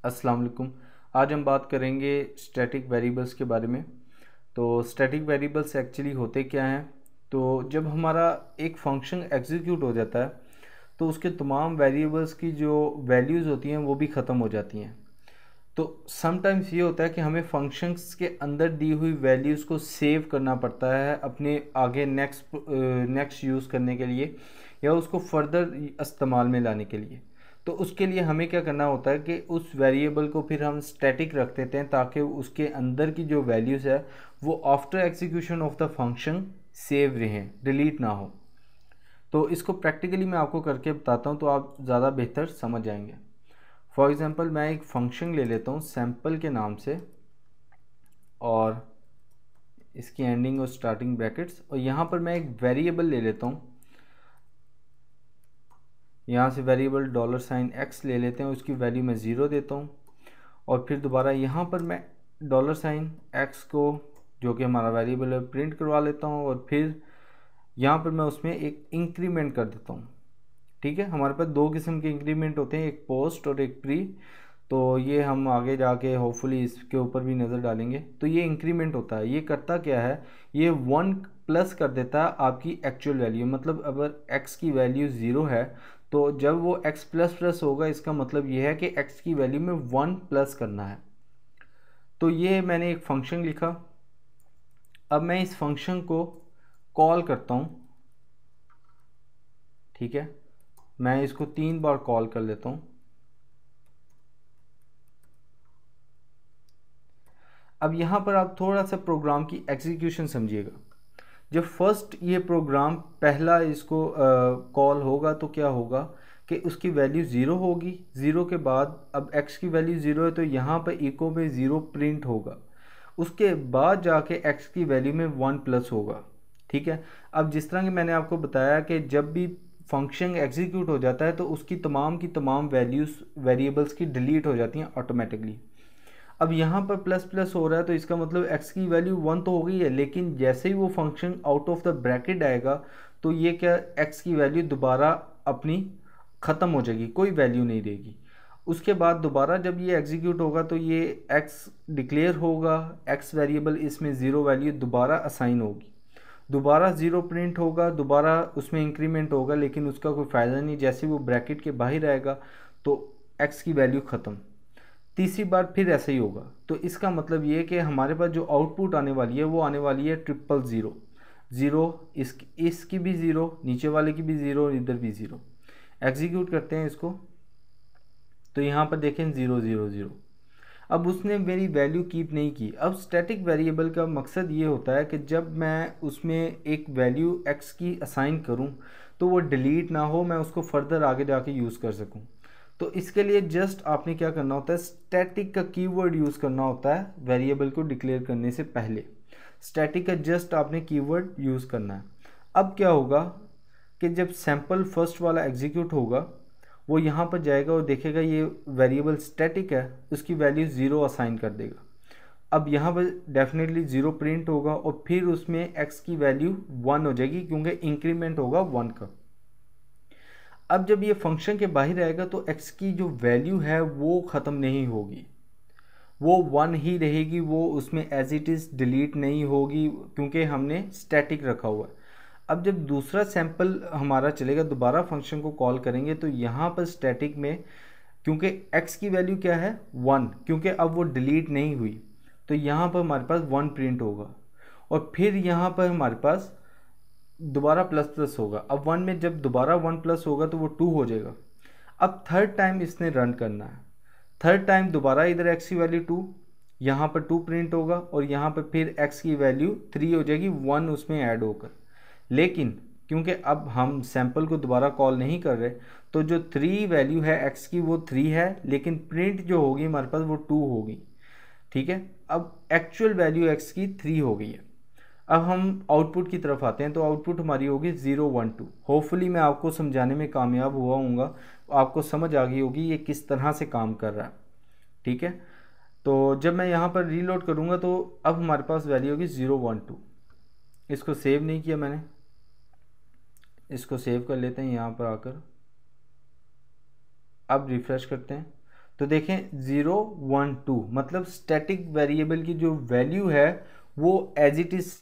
अस्सलाम वालेकुम। आज हम बात करेंगे स्टैटिक वेरिएबल्स के बारे में। तो स्टैटिक वेरिएबल्स एक्चुअली होते क्या हैं? तो जब हमारा एक फंक्शन एग्जीक्यूट हो जाता है तो उसके तमाम वेरिएबल्स की जो वैल्यूज़ होती हैं वो भी ख़त्म हो जाती हैं। तो समटाइम्स ये होता है कि हमें फंक्शंस के अंदर दी हुई वैल्यूज़ को सेव करना पड़ता है अपने आगे नेक्स्ट यूज़ करने के लिए या उसको फर्दर इस्तेमाल में लाने के लिए। तो उसके लिए हमें क्या करना होता है कि उस वेरिएबल को फिर हम स्टैटिक रख देते हैं ताकि उसके अंदर की जो वैल्यूज़ है वो after execution of the function save रहें, डिलीट ना हो। तो इसको प्रैक्टिकली मैं आपको करके बताता हूँ तो आप ज़्यादा बेहतर समझ जाएंगे। फॉर एग्ज़ाम्पल मैं एक फंक्शन ले लेता हूँ सैम्पल के नाम से और इसकी एंडिंग और स्टार्टिंग ब्रैकेट्स, और यहाँ पर मैं एक वेरिएबल ले लेता हूँ। यहाँ से वेरिएबल $x ले लेते हैं, उसकी वैल्यू मैं ज़ीरो देता हूँ और फिर दोबारा यहाँ पर मैं $x को जो कि हमारा वेरिएबल है प्रिंट करवा लेता हूँ और फिर यहाँ पर मैं उसमें एक इंक्रीमेंट कर देता हूँ। ठीक है, हमारे पास दो किस्म के इंक्रीमेंट होते हैं, एक पोस्ट और एक प्री। तो ये हम आगे जाके होपफुली इसके ऊपर भी नज़र डालेंगे। तो ये इंक्रीमेंट होता है, ये करता क्या है, ये 1 प्लस कर देता है आपकी एक्चुअल वैल्यू। मतलब अगर x की वैल्यू 0 है तो जब वो x प्लस प्लस होगा इसका मतलब ये है कि x की वैल्यू में 1 प्लस करना है। तो ये मैंने एक फंक्शन लिखा। अब मैं इस फंक्शन को कॉल करता हूँ। ठीक है, मैं इसको 3 बार कॉल कर लेता हूँ। अब यहाँ पर आप थोड़ा सा प्रोग्राम की एग्जीक्यूशन समझिएगा। जब फर्स्ट ये प्रोग्राम पहला इसको कॉल होगा तो क्या होगा कि उसकी वैल्यू ज़ीरो होगी। ज़ीरो के बाद अब x की वैल्यू ज़ीरो है तो यहाँ पर इको में ज़ीरो प्रिंट होगा। उसके बाद जाके x की वैल्यू में 1 प्लस होगा। ठीक है, अब जिस तरह कि मैंने आपको बताया कि जब भी फंक्शन एग्जीक्यूट हो जाता है तो उसकी तमाम वैल्यूज़ वेरिएबल्स की डिलीट हो जाती हैं ऑटोमेटिकली। अब यहाँ पर प्लस प्लस हो रहा है तो इसका मतलब x की वैल्यू 1 तो हो गई है, लेकिन जैसे ही वो function out of the bracket आएगा तो ये क्या, x की वैल्यू दोबारा अपनी ख़त्म हो जाएगी, कोई वैल्यू नहीं रहेगी। उसके बाद दोबारा जब ये एग्जीक्यूट होगा तो ये x डिक्लेयर होगा, x वेरिएबल इसमें ज़ीरो वैल्यू दोबारा असाइन होगी, दोबारा ज़ीरो प्रिंट होगा, दोबारा उसमें इंक्रीमेंट होगा, लेकिन उसका कोई फ़ायदा नहीं। जैसे वो ब्रैकेट के बाहर आएगा तो x की वैल्यू ख़त्म। तीसरी बार फिर ऐसा ही होगा। तो इसका मतलब ये है कि हमारे पास जो आउटपुट आने वाली है वो आने वाली है 000 ज़ीरो, इसकी भी ज़ीरो, नीचे वाले की भी ज़ीरो, इधर भी ज़ीरो। एग्जीक्यूट करते हैं इसको तो यहाँ पर देखें 000। अब उसने मेरी वैल्यू कीप नहीं की। अब स्टैटिक वेरिएबल का मकसद ये होता है कि जब मैं उसमें एक वैल्यू x की असाइन करूँ तो वो डिलीट ना हो, मैं उसको फर्दर आगे जाके यूज़ कर सकूँ। तो इसके लिए जस्ट आपने क्या करना होता है, स्टैटिक का कीवर्ड यूज़ करना होता है वेरिएबल को डिक्लेयर करने से पहले। स्टैटिक का जस्ट आपने कीवर्ड यूज़ करना है। अब क्या होगा कि जब सैम्पल फर्स्ट वाला एग्जीक्यूट होगा वो यहाँ पर जाएगा और देखेगा ये वेरिएबल स्टैटिक है, उसकी वैल्यू ज़ीरो असाइन कर देगा। अब यहाँ पर डेफिनेटली ज़ीरो प्रिंट होगा और फिर उसमें x की वैल्यू 1 हो जाएगी क्योंकि इंक्रीमेंट होगा 1 का। अब जब ये फंक्शन के बाहर आएगा तो x की जो वैल्यू है वो ख़त्म नहीं होगी, वो 1 ही रहेगी, वो उसमें एज इट इज़ डिलीट नहीं होगी क्योंकि हमने स्टैटिक रखा हुआ है। अब जब दूसरा सैंपल हमारा चलेगा, दोबारा फंक्शन को कॉल करेंगे तो यहाँ पर स्टैटिक में क्योंकि x की वैल्यू क्या है 1, क्योंकि अब वो डिलीट नहीं हुई तो यहाँ पर हमारे पास 1 प्रिंट होगा और फिर यहाँ पर हमारे पास दोबारा प्लस प्लस होगा। अब 1 में जब दोबारा 1 प्लस होगा तो वो 2 हो जाएगा। अब थर्ड टाइम इसने रन करना है, थर्ड टाइम दोबारा इधर x की वैल्यू 2, यहाँ पर 2 प्रिंट होगा और यहाँ पर फिर x की वैल्यू 3 हो जाएगी 1 उसमें ऐड होकर। लेकिन क्योंकि अब हम सैंपल को दोबारा कॉल नहीं कर रहे तो जो 3 वैल्यू है x की वो 3 है, लेकिन प्रिंट जो होगी हमारे पास वो 2 होगी। ठीक है, अब एक्चुअल वैल्यू x की 3 हो गई है। अब हम आउटपुट की तरफ आते हैं तो आउटपुट हमारी होगी 0 1 2। होपफुली मैं आपको समझाने में कामयाब हुआ हूँगा, आपको समझ आ गई होगी ये किस तरह से काम कर रहा है। ठीक है, तो जब मैं यहाँ पर रीलोड करूँगा तो अब हमारे पास वैल्यू होगी 0 1 2। इसको सेव नहीं किया मैंने, इसको सेव कर लेते हैं यहाँ पर आकर। अब रिफ़्रेश करते हैं तो देखें 0 1 2 मतलब स्टैटिक वेरिएबल की जो वैल्यू है वो एज इट इज़